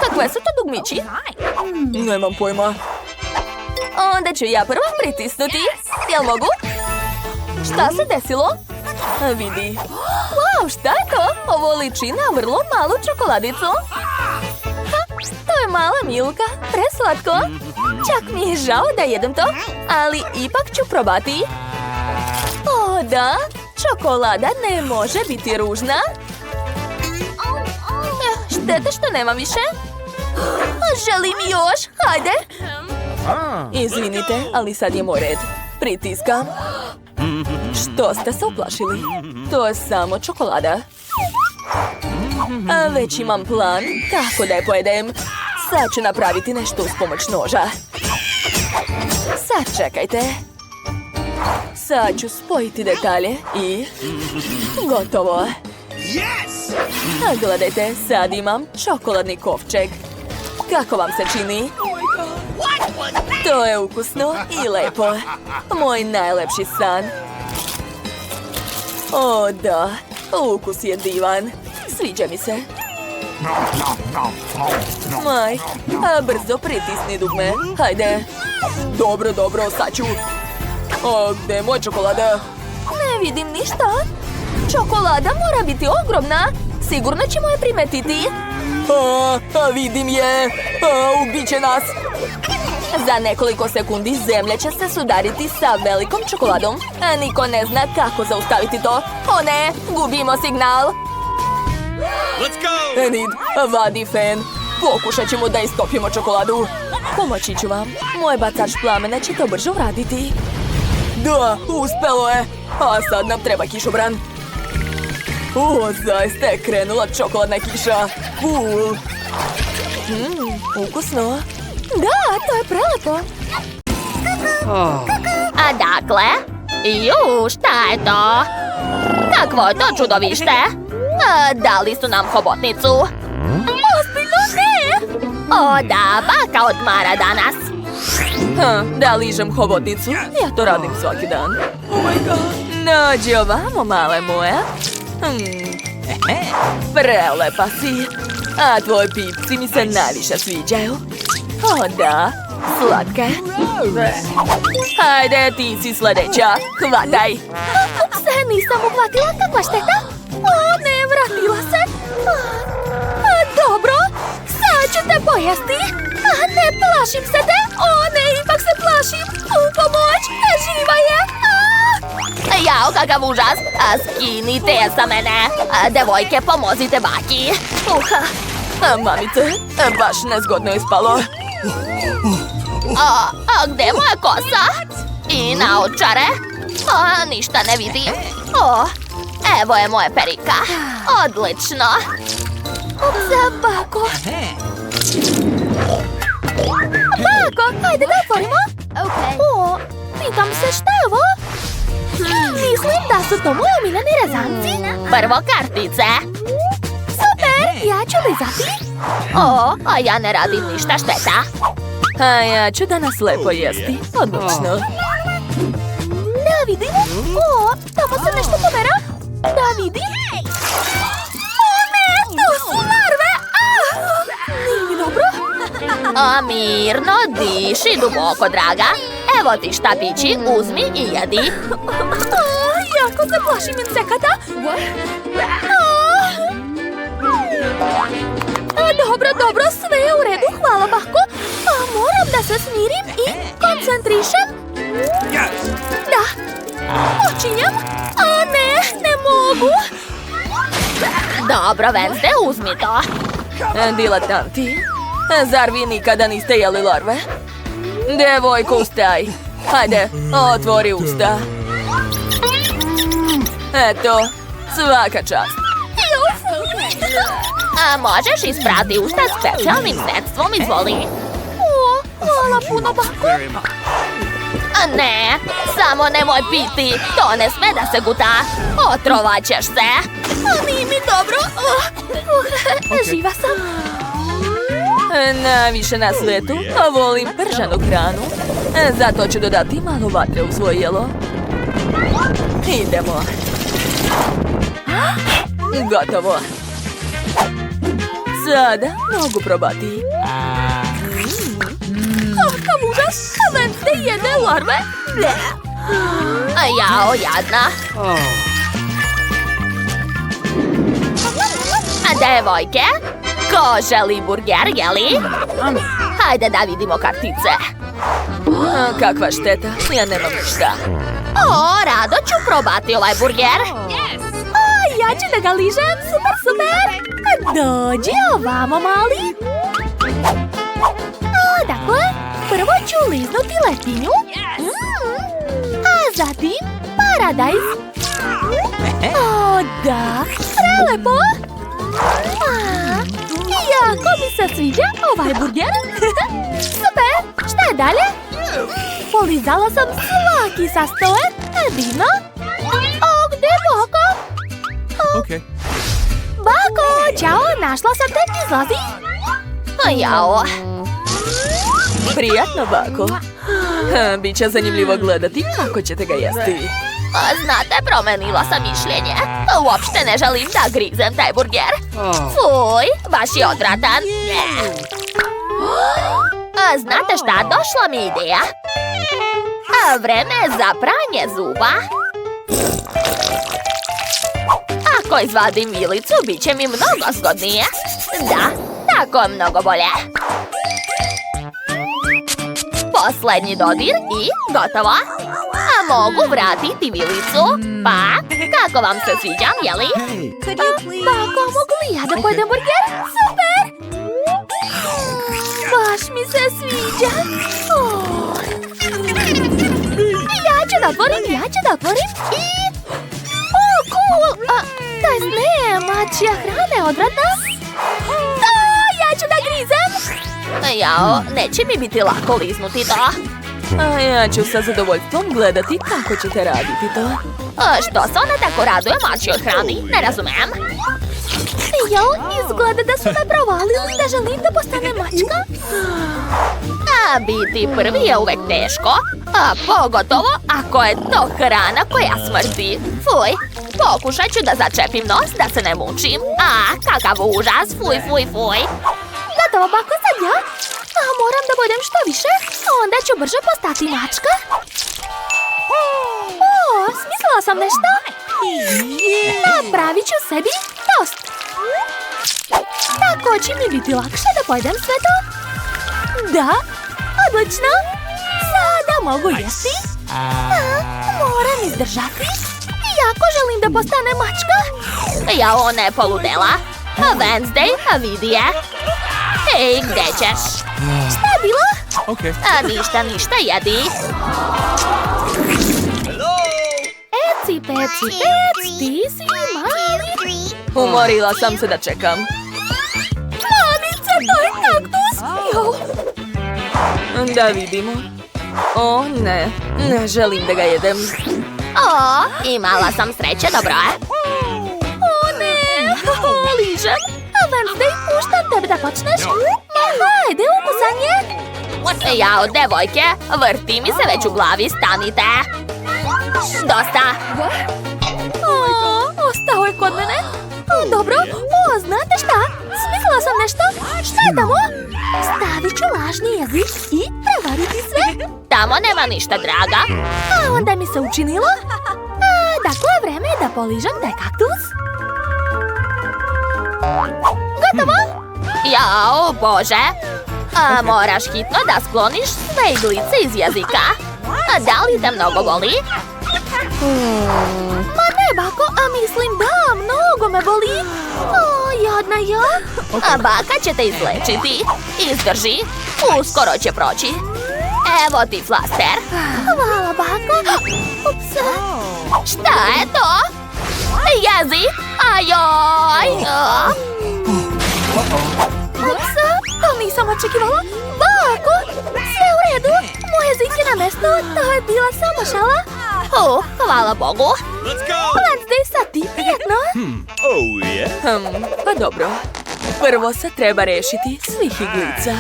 Kakve su to dugmići?
Nemam pojma.
Onda ću ja prvo pritisnuti. Jel mogu? Šta se desilo?
Vidi.
Wow, šta je to? Ovo liči na vrlo malu čokoladicu. To je mala Milka, preslatko. Čak mi je žao da jedem to, ali ipak ću probati. O, da, čokolada ne može biti ružna. Šteta što nema više. Želim još, hajde.
Izvinite, ali sad je moj red. Pritiskam. Što ste se uplašili? To je samo čokolada. Već imam plan kako da je pojedem. Sad ću napraviti nešto uz pomoć noža. Sad čekajte. Sad ću spojiti detalje i... gotovo. A gledajte, sad imam čokoladni kovčeg. Kako vam se čini? To je ukusno i lepo. Moj najlepši san. O da, ukus je divan. Sviđa mi se. Maj, brzo pritisni dugme. Hajde. Dobro, sad ću. Gdje je moja čokolada?
Ne vidim ništa. Čokolada mora biti ogromna. Sigurno ćemo je primetiti.
Vidim je. Ubit će nas.
Za nekoliko sekundi zemlja će se sudariti sa velikom čokoladom. Niko ne zna kako zaustaviti to. O ne, gubimo signal.
Enid, vadi fen.
Pokušat ćemo da istopimo čokoladu. Pomoći ću vam. Moj bacač plamena će to brže uraditi.
Da, uspelo je. A sad nam treba kišobran. Zaista je krenula čokoladna kiša. Cool.
Ukusno.
Da, to je prelepo.
A dakle? Šta je to? Kakvo je to čudovište? Dali su nam hobotnicu. Ozbiljno ne! O da, baka odmara danas. Da ližem hobotnicu? Ja to radim svaki dan.
Oh my god.
Dođi ovamo, male moje. Prelepa si. A tvoji pipci mi se najviše sviđaju. O da, slatka je. Hajde, ti si sljedeća. Hvataj.
Ups, nisam uhvatila, kakva šteta. O ne, vratila se. Dobro, sad ću te pojesti. Ne plašim se te. O ne, ipak se plašim. U pomoć, živa je.
Jao, kakav užas. Skinite je sa mene. Devojke, pomozite baki.
Mamice, baš nezgodno je spalo.
A gde je moja kosa? I naočare? Ništa ne vidim. Evo je moja perika. Odlično.
Za Bako. Bako, hajde da otvorimo. O, pitam se šta je ovo? Mislim da su to moji omiljeni rezanci.
Prvo kartice.
Super, ja ću lizati.
A ja ne radim ništa šteta. A ja ću danas lepo jesti. Odlično.
Da vidim. O, tamo se nešto pomera. Da vidim. O ne, tu su larve. Nije mi dobro.
Mirno, diši duboko, draga. Evo ti štapići, uzmi i jedi.
Jako se plašim insekata. Dobro, sve je u redu, hvala Bako. Moram da se smirim i koncentrišem. Da, počinjem. Ne mogu.
Dobro, Wednesday, uzmi to.
Diletanti, zar vi nikada niste jeli larve? Devojko, ustaj. Hajde, otvori usta. Eto, svaka čast.
Možeš isprati usta specijalnim sredstvom, izvoli.
Hvala puno, Bako.
Ne, samo nemoj piti. To ne sme da se guta. Otrovaćeš se.
Nije mi dobro. Živa sam.
Najviše na svijetu volim prženu hranu. Zato ću dodati malo vatre u svoje jelo. Idemo. Gotovo. Sada mogu probati.
Kakav užas. Wednesday jede larve.
Jao, jadna. Devojke, ko želi burger, jeli? Hajde da vidimo kartice.
Kakva šteta, ja nemam ništa.
Rado ću probati ovaj burger.
Ja ću da ga ližem, super. Dođi ovamo, mali. Dakle, prvo ću liznuti letinju. A zatim paradajz. O, da, prelepo. Jako mi se sviđa ovaj burger. Super, šta je dalje? Polizala sam svaki sastojak. Divno. Gde je Bako?
Okay.
Bako, čao, našla sam te, izlazi.
Jao.
Prijatno, Bako. Biće zanimljivo gledati kako ćete ga jesti.
Znate, promenila sam mišljenje. Uopšte ne želim da grizem taj burger. Fuj, baš je odvratan. Znate šta, došla mi ideja. Vreme je za pranje zuba. Ako izvadim vilicu, bit će mi mnogo zgodnije. Da, tako je mnogo bolje. Poslednji dodir i gotovo. A mogu vratiti vilicu. Pa, kako vam se sviđam, jeli?
Bako, mogu li ja da pojedem burger? Super! se sviđa. Ja ću da otvorim i... cool! To jest nema, čija hrana je odvratna. Ja ću da grizem. Jao, neće mi biti lako liznuti to.
A ja ću sa zadovoljstvom gledati kako ćete raditi to.
Što se ona tako raduje mačjoj hrani? Ne razumem. Jao, izgleda da su me provalili da želim da postane mačka. Biti prvi je uvek teško. Pogotovo ako je to hrana koja smrti. Fuj, pokušat ću da začepim nos da se ne mučim. Kakav užas, fuj. Gotovo, bako, sad ja. Moram da budem što više, onda ću brže postati mačka. Smislila sam nešto. Napravit ću sebi tost. Tako će mi biti lakše da pojedem sve to. Da, odlično. Sada mogu jesti. Moram izdržati. Jako želim da postane mačka. Jao, ne poludela. Wednesday, vidi je. Hej, gde ćeš? Šta je bilo? Ništa, jedi. Eci, peci, ti si mali.
Umorila sam se da čekam.
Mamice, to je kaktus.
Da vidimo. Ne želim da ga jedem.
Imala sam sreće, dobro je. Ne, ližem. Wednesday, puštam tebe da počneš. Hajde, ukusanje. Jao, devojke, vrti mi se već u glavi, stanite. Dosta. Ostao je kod mene. Dobro, znate šta? Smislila sam nešto. Šta je tamo? Stavit ću lažni jezik i prevariti sve. Tamo nema ništa, draga. Onda mi se učinilo. Dakle, vreme je da poližem taj kaktus. Gotovo? Jao, Bože. Moraš hitno da skloniš sve iglice iz jezika. Da li te mnogo boli? Ma ne, bako, mislim da, mnogo me boli. Jadna ja. Baka će te izlečiti. Izdrži, uskoro će proći. Evo ti flaster. Hvala, bako. Ups. Šta je to? Jezik? Ajoj. Ups, to nisam očekivala. Bako, sve u redu. Moje jezik je na mesto, to je bila samo šala. Hvala Bogu. Wednesday, sad ti prijetno.
Pa dobro. Prvo se treba rešiti svih iglica.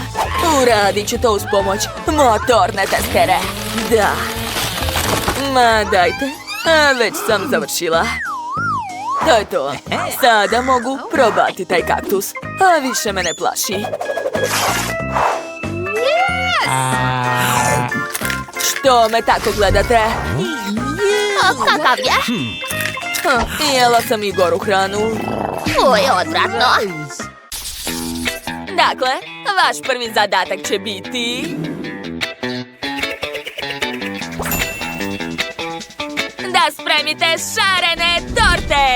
Uradit ću to uz pomoć motorne testere. Da. Ma dajte, već sam završila. To je to. Sada mogu probati taj kaktus, a više me ne plaši. Što me tako gledate?
Kakav je?
Jela sam i goru hranu.
Uj, odvratno.
Dakle, vaš prvi zadatak će biti... da spremite šarene torte!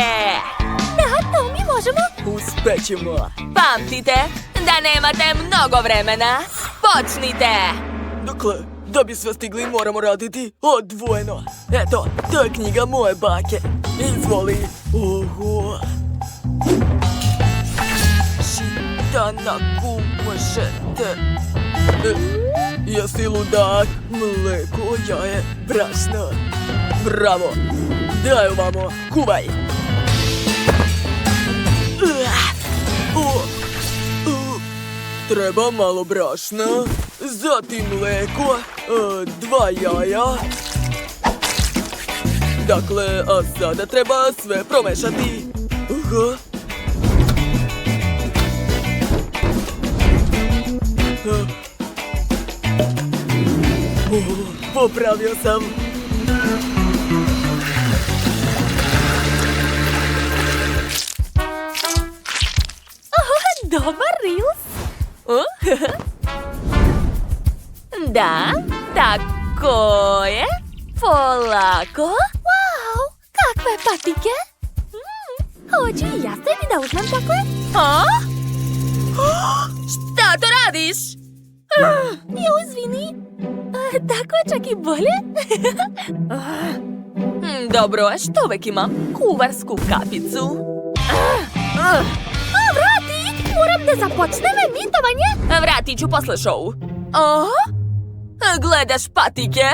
Da, to mi možemo.
Uspećemo.
Pamtite da nemate mnogo vremena. Počnite!
Dakle, da bi sve stigli moramo raditi odvojeno. Eto, to je knjiga moje bake. Izvoli. Oho. Šitanaku možete. Jesi ludak? Mleko, jaje, brašno. Bravo. Daj ovamo, kuvaj. Treba malo brašna, zatim mleko, 2 jaja. Dakle, a sada treba sve promešati. Popravio sam.
Dobar Reels.
Da, tako je. Polako.
Wow, kakve patike. Hoću i ja sebi da uzmem takve.
Šta to radiš?
Joj, izvini. Tako je čak i bolje.
Dobro, što uvek imam? Kuvarsku kapicu.
Vrati! Moram da započnem emitovanje.
Vratit ću posle šovu. Gledaš patike?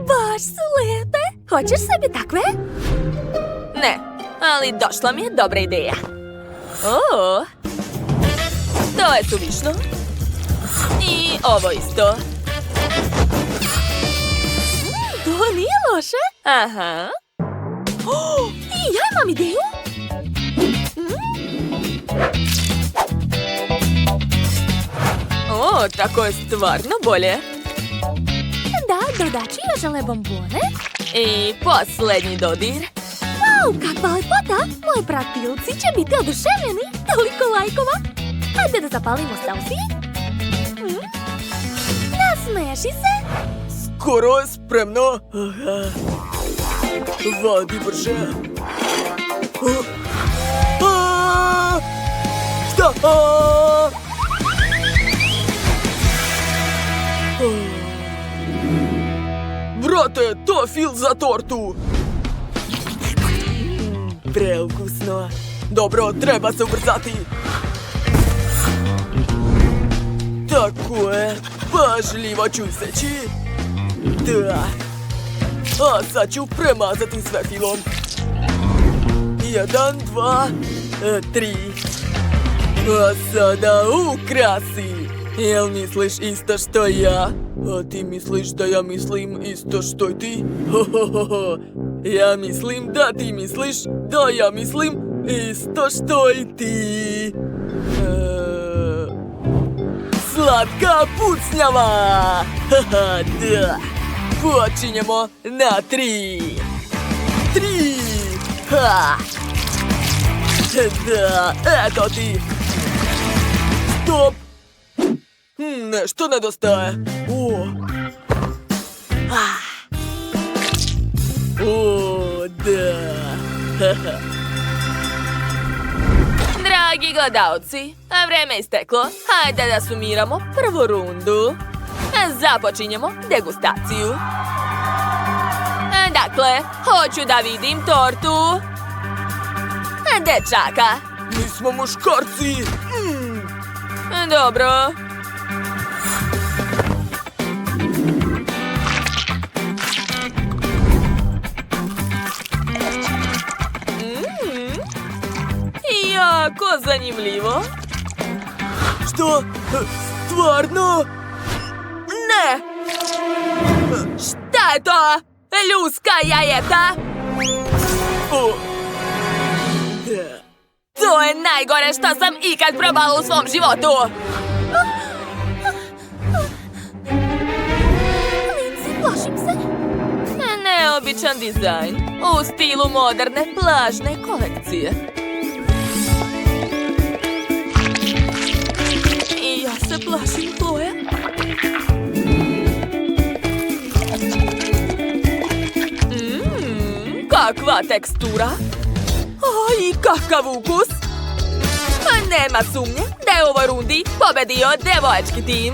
Baš su lepe. Hoćeš sebi takve?
Ne, ali došla mi je dobra ideja. To je suvišno. I ovo isto.
To nije loše.
Aha.
I ja imam ideju.
Tako je stvarno bolje.
Da, dodat ću još žele bombone.
I posljednji dodir.
Wow, kakva lepota! Moji pratilci će biti oduševljeni. Toliko lajkova. Hajde da zapalimo selfie. Nasmeši se.
Skoro je spremno. Vadi brže. Šta? Brate, to je fil za tortu. Preukusno. Dobro, treba se ubrzati. Tako je. Pažljivo ću iseći. Da. A sad ću premazati sve filom. 1, 2, 3. A sada ukrasi. Jel misliš isto što ja? A ti misliš da ja mislim isto što i ti? Ja mislim da ti misliš da ja mislim isto što i ti. Slatka pucnjava! Da. Počinjemo na 3. 3! Ha! Da, eto ti! Stop! Nešto nedostaje. Da.
Dragi gledalci, vreme je isteklo. Hajde da sumiramo prvu rundu. Započinjemo degustaciju. Dakle, hoću da vidim tortu dečaka.
Mi smo muškarci.
Dobro. Jako zanimljivo.
Što? Stvarno?
Ne! Šta je to? Ljuska jajeta?
Da.
To je najgore što sam ikad probala u svom životu.
Lindsay, plašim se.
Neobičan dizajn u stilu moderne plažne kolekcije. I ja se plašim tvoje. Kakva tekstura. I kakav ukus. Nema sumnje da je u ovoj rundi pobedio devoječki tim.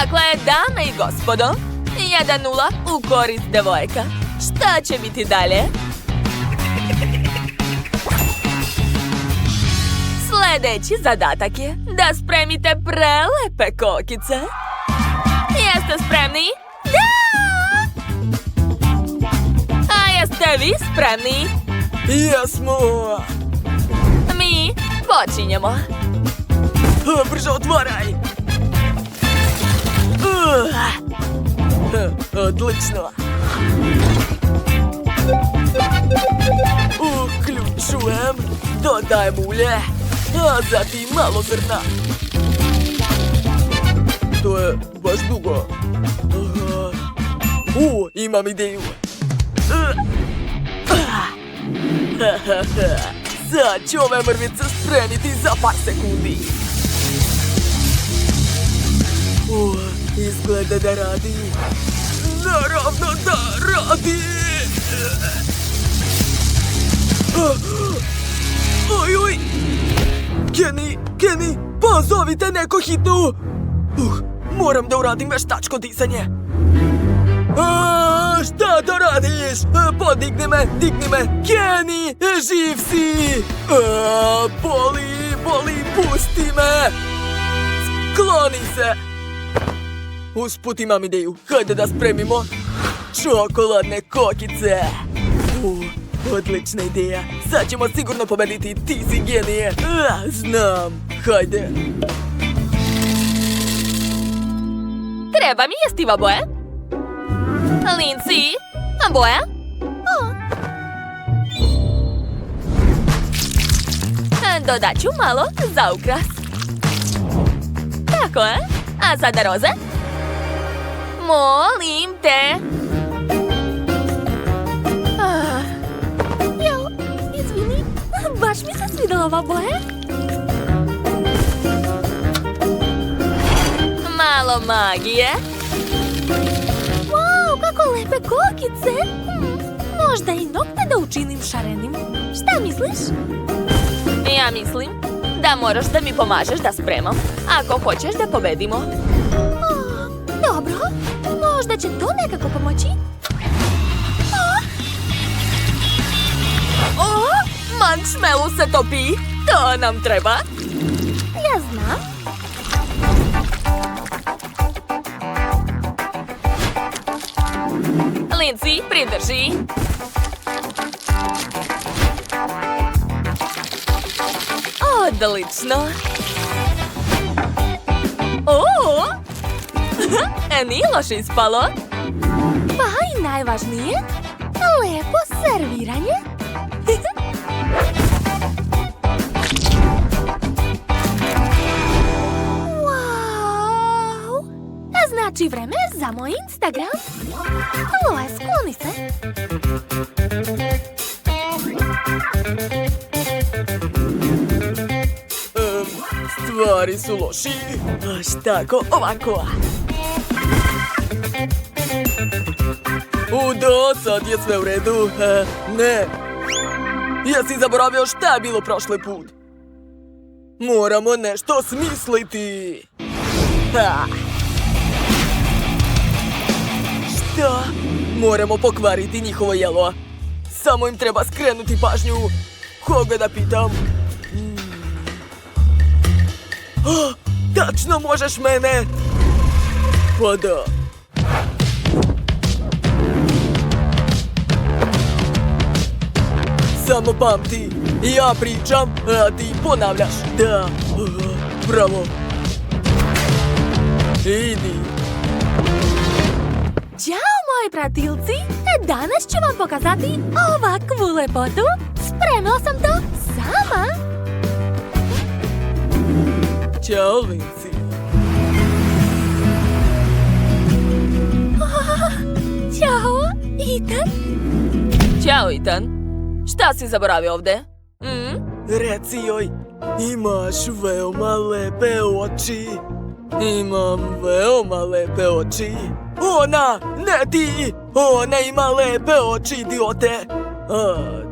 Dakle, dame i gospodo, 1-0 u korist devojka. Šta će biti dalje? Sljedeći zadatak je da spremite prelepe kokice. Jeste spremni? Da! A jeste vi spremni?
Jesmo.
Mi počinjemo.
Brže otvaraj. Odlično. Uključujem, dodajem ulje, a zatim malo zrna. To je baš dugo. Imam ideju. Sad ću ove mrvice spremiti za par sekundi. Izgleda da radi. Naravno da radi. Oj, Zovite neko hitnu! Moram da uradim veštačko disanje. Šta to radiš? Podigni me! Kenny, živ si! Boli, pusti me! Skloni se! Usput imam ideju. Hajde da spremimo čokoladne kokice. Odlična ideja. Sad ćemo sigurno pobediti. Ti si genije. Znam. Hajde.
Treba mi jestiva boja. Lindsay, boja? Dodat ću malo za ukras. Tako je. A sada roze. Molim te.
Jo, izvini. Baš mi se svidela ova boja.
Malo magije.
Wow, kako lepe kokice. Možda i nokte da učinim šarenim. Šta misliš?
Ja mislim da moraš da mi pomažeš da spremam, ako hoćeš da pobedimo.
Dobro, možda će to nekako pomoći.
Marshmallow se topi. To nam treba.
Ja znam.
Lindsay, pridrži. Odlično. Nije loše ispalo.
Pa i najvažnije, lepo serviranje. Wow! Znači vreme za moj Instagram. Loe, skloni se.
Stvari su loši. Tako, ovako. Da, sad je sve u redu. Ne. Jesi zaboravio šta je bilo prošli put? Moramo nešto smisliti. Šta? Moramo pokvariti njihovo jelo. Samo im treba skrenuti pažnju. Koga da pitam? Tačno možeš mene? Pa da. Samo pamti, ja pričam, a ti ponavljaš. Da, bravo. Idi.
Ćao, moji pratilci. Danas ću vam pokazati ovakvu lepotu. Spremila sam to sama.
Ćao, Lindsay.
Ćao, Ethan.
Ćao, Ethan. Šta si zaboravio ovde?
Reci joj, imaš veoma lepe oči. Imam veoma lepe oči. Ona, ne ti! Ona ima lepe oči, idiote.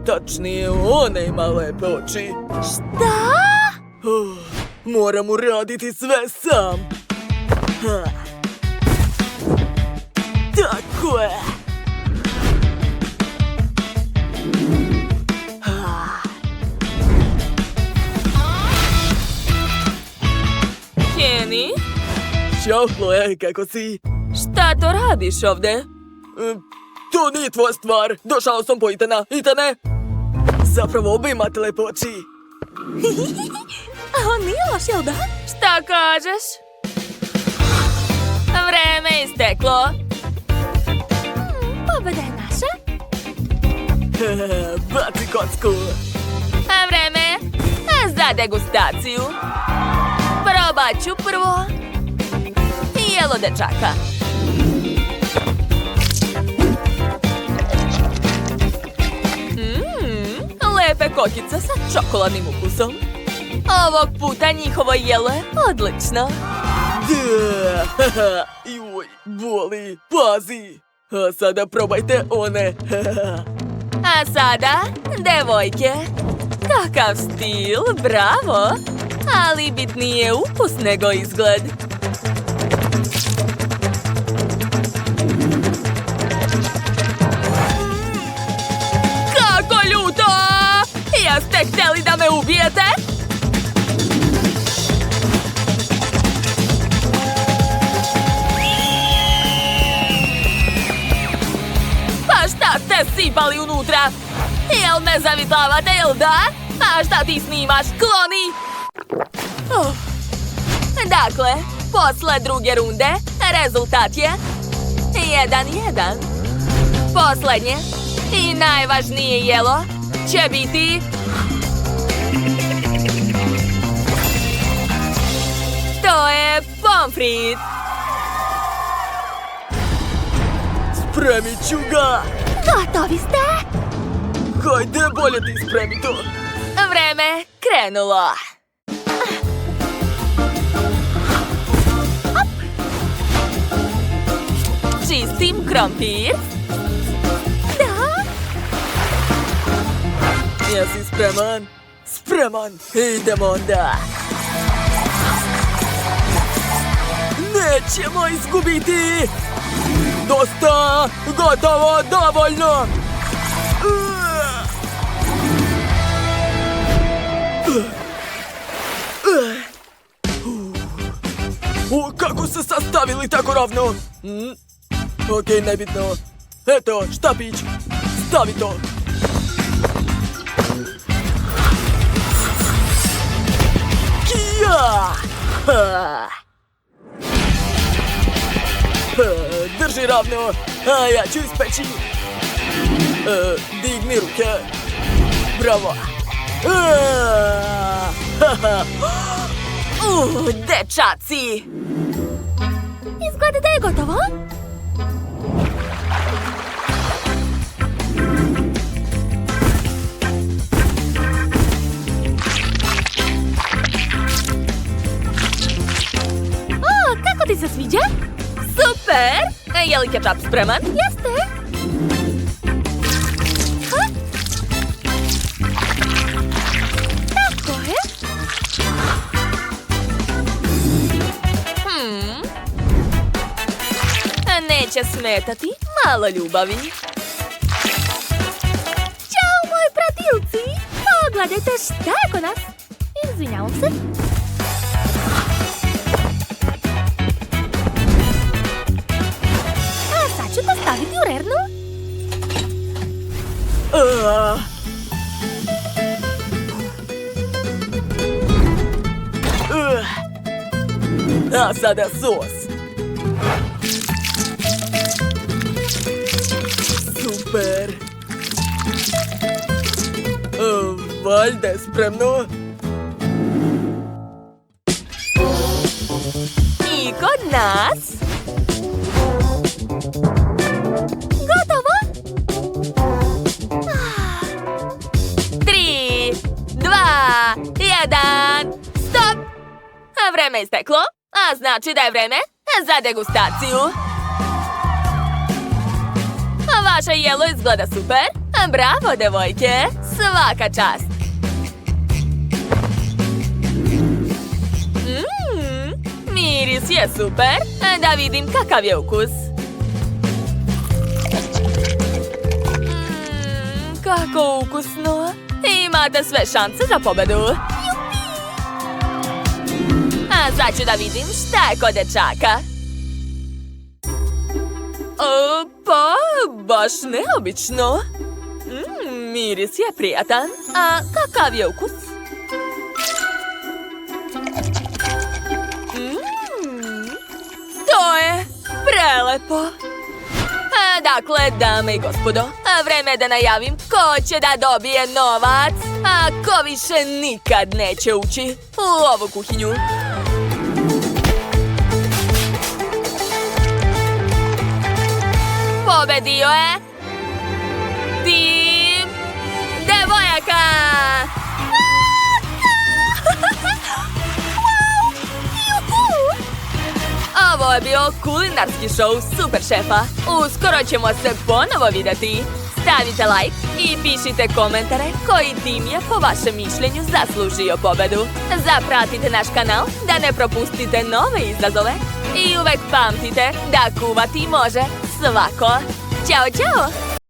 Tačnije, ona ima lepe oči.
Šta?
Moram uraditi sve sam. Tako je.
Kenny,
Ćao, Chloe, kako si?
šta to radiš ovde?
To nije tvoja stvar. Došao sam po Ethana. Ethane? Zapravo oba imate lepe oči.
Nije loš, jel da?
Šta kažeš? Vreme je isteklo.
Pobeda je naša.
Baci kocku.
Vreme za degustaciju. Probat ću prvo jelo dečaka. Lepe kokice sa čokoladnim ukusom. Ovog puta njihovo jelo je odlično.
Da, joj, boli, pazi. A sada probajte one.
A sada, devojke. Kakav stil, bravo. ali bitniji je ukus nego izgled. Kako ljuto! Jeste htjeli da me ubijete? Pa šta ste sipali unutra? Jel me zavitlavate, jel da? A šta ti snimaš, kloni? Dakle, posle druge runde, rezultat je 1:1. Poslednje i najvažnije jelo će biti... To je pomfrit.
Spremit ću ga!
Gotovi ste?
Hajde, bolje ti spremi to!
Vreme krenulo. Čistim krompir.
Da?
Jesi spreman? Spreman! Idemo onda! Nećemo izgubiti! Dosta! Gotovo! Dovoljno! Kako se sastavili tako ravno? Okej, nebitno. Eto, štapić. Stavi to. Kija! Drži ravno, a ja ću ispeći. Digni ruke. Bravo.
Dečaci!
Izgleda da je gotovo. O, kako ti se sviđa?
Super! Je li kečap spreman?
Jeste. Tako je.
Neće smetati malo ljubavi.
Ćao, moji pratilci! Pogledajte šta je kod nas. Izvinjavam se. A sad ću to staviti u rernu.
A sada sos. Super. Valjda je spremno.
I kod nas...
Gotovo?
3, 2, 1, stop! A vreme je isteklo, a znači da je vreme za degustaciju. A vaše jelo izgleda super. Bravo, devojke! Svaka čast! Miris je super. Da vidim kakav je ukus. Kako ukusno! Imate sve šanse za pobedu. A sad ću da vidim šta je kod dečaka. Pa, baš neobično. Miris je prijatan. A kakav je ukus? To je prelepo. Dakle, dame i gospodo, vreme je da najavim ko će da dobije novac, a ko više nikad neće ući u ovu kuhinju. Pobedio je tim devojaka! Ovo je bio kulinarski show Super šefa. Uskoro ćemo se ponovo vidjeti. Stavite like i pišite komentare koji tim je po vašem mišljenju zaslužio pobedu. Zapratite naš kanal da ne propustite nove izazove. I uvek pamtite da kuvati može svako. Ćao, ćao!